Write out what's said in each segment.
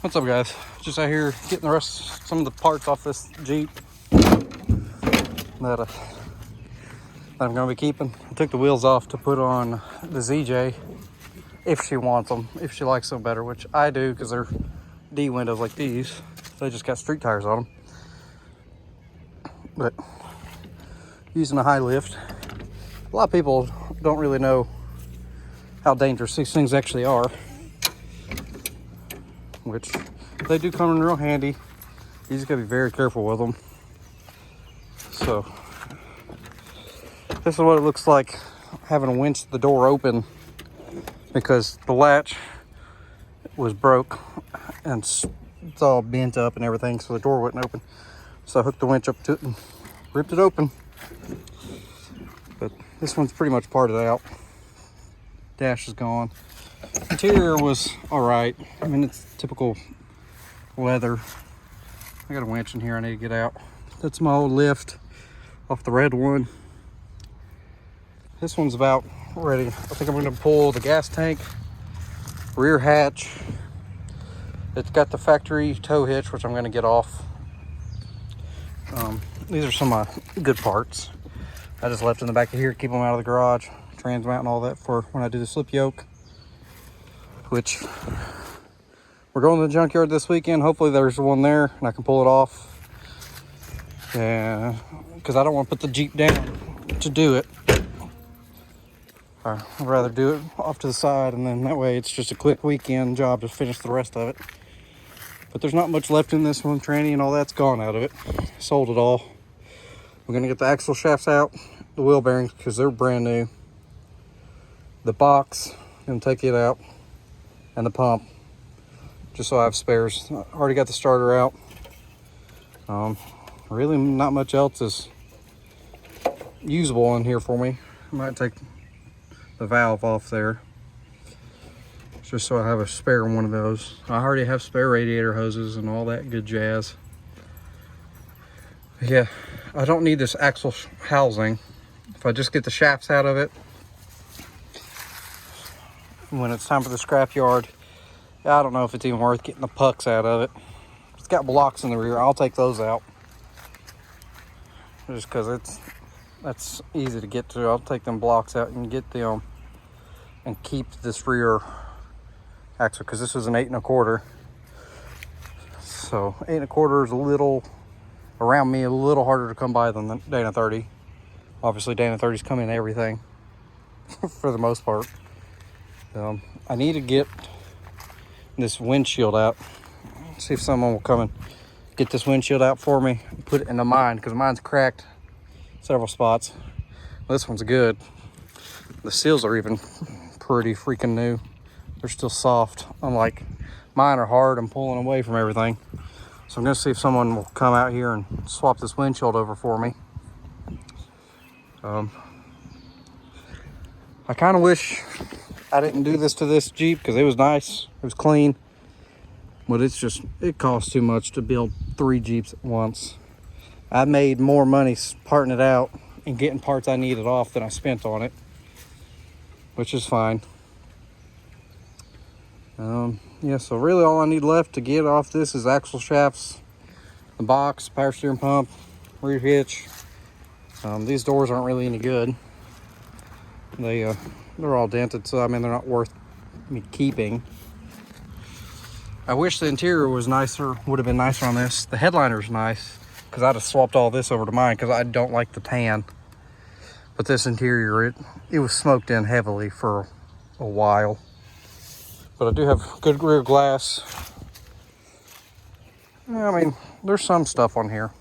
What's up, guys? Just out here getting some of the parts off this Jeep that I'm going to be keeping. I took the wheels off to put on the ZJ if she wants them, if she likes them better, which I do because they're D windows like these. They just got street tires on them. But using a Highlift, a lot of people don't really know how dangerous these things actually are, which they do come in real handy. You just gotta be very careful with them. So this is what it looks like having to winch the door open because the latch was broke and it's all bent up and everything, so the door wouldn't open. So I hooked the winch up to it and ripped it open. But this one's pretty much parted out. Dash is gone. Interior was all right. I mean, it's typical leather. I got a winch in here I need to get out. That's my old lift off the red one. This one's about ready. I think I'm gonna pull the gas tank, rear hatch. It's got the factory tow hitch, which I'm gonna get off. These are some of my good parts. I just left in the back of here, keep them out of the garage, trans mount and all that for when I do the slip yoke, which we're going to the junkyard this weekend. Hopefully there's one there and I can pull it off. Yeah, because I don't want to put the Jeep down to do it. I'd rather do it off to the side, and then that way it's just a quick weekend job to finish the rest of it. But there's not much left in this one. Tranny and all that's gone out of it. Sold it all. We're gonna get the axle shafts out, the wheel bearings, because they're brand new. The box, gonna take it out, and the pump, just so I have spares. I already got the starter out. Really not much else is usable in here for me. I might take the valve off there, just so I have a spare one of those. I already have spare radiator hoses and all that good jazz. Yeah, I don't need this axle housing. If I just get the shafts out of it, when it's time for the scrap yard, I don't know if it's even worth getting the pucks out of it. It's got blocks in the rear. I'll take those out, just because that's easy to get to. I'll take them blocks out and get them and keep this rear axle, because this is an 8 1/4. So 8 1/4 is a little, around me, a little harder to come by than the Dana 30. Obviously Dana 30's come in everything for the most part. I need to get this windshield out. See if someone will come and get this windshield out for me and put it into mine, because mine's cracked several spots. This one's good. The seals are even pretty freaking new. They're still soft, unlike mine are hard and pulling away from everything. So I'm gonna see if someone will come out here and swap this windshield over for me. I kind of wish I didn't do this to this Jeep, because it was nice, it was clean, but it costs too much to build 3 Jeeps at once. I made more money parting it out and getting parts I needed off than I spent on it, which is fine. Yeah, so really all I need left to get off this is axle shafts, the box, power steering pump, rear hitch. These doors aren't really any good. They're all dented, so I mean, they're not worth me keeping. I wish the interior was nicer, would have been nicer on this. The headliner's nice, because I'd have swapped all this over to mine, because I don't like the tan. But this interior, it was smoked in heavily for a while. But I do have good rear glass. Yeah, I mean, there's some stuff on here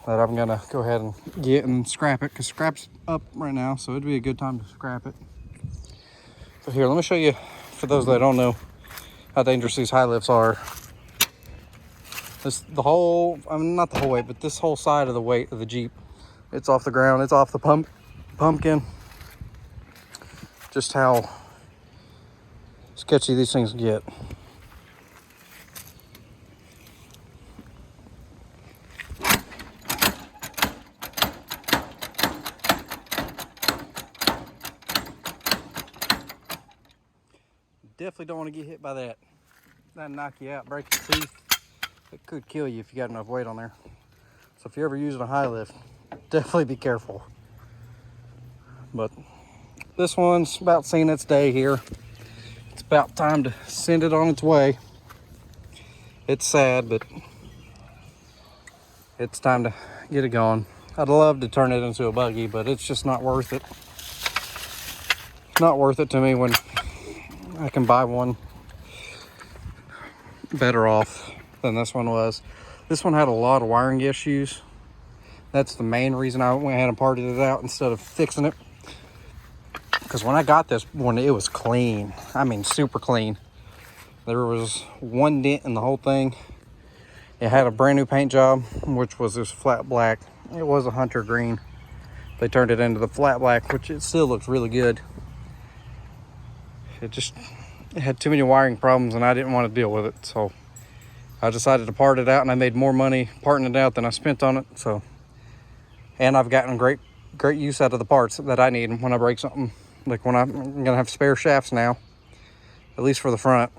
that I'm gonna go ahead and get and scrap it, because scrap's up right now, so it'd be a good time to scrap it. But here, let me show you, for those that don't know how dangerous these high lifts are. Not the whole weight, but this whole side of the weight of the Jeep, it's off the ground, it's off the pumpkin. Just how sketchy these things get. Definitely don't want to get hit by that. That'd knock you out, break your teeth. It could kill you if you got enough weight on there. So if you're ever using a high lift, definitely be careful. But this one's about seeing its day here. It's about time to send it on its way. It's sad, but it's time to get it going. I'd love to turn it into a buggy, but it's just not worth it. Not worth it to me when I can buy one better off than this one was. This one had a lot of wiring issues. That's the main reason I went ahead and partied it out instead of fixing it. Because when I got this one, it was clean. I mean, super clean. There was one dent in the whole thing. It had a brand new paint job, which was this flat black. It was a hunter green. They turned it into the flat black, which it still looks really good. It had too many wiring problems and I didn't want to deal with it. So I decided to part it out, and I made more money parting it out than I spent on it. So, and I've gotten great use out of the parts that I need when I break something. Like when I'm gonna have spare shafts now, at least for the front.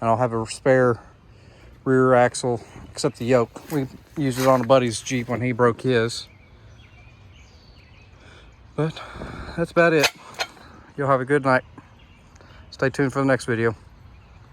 And I'll have a spare rear axle, except the yoke. We used it on a buddy's Jeep when he broke his. But that's about it. You'll have a good night. Stay tuned for the next video.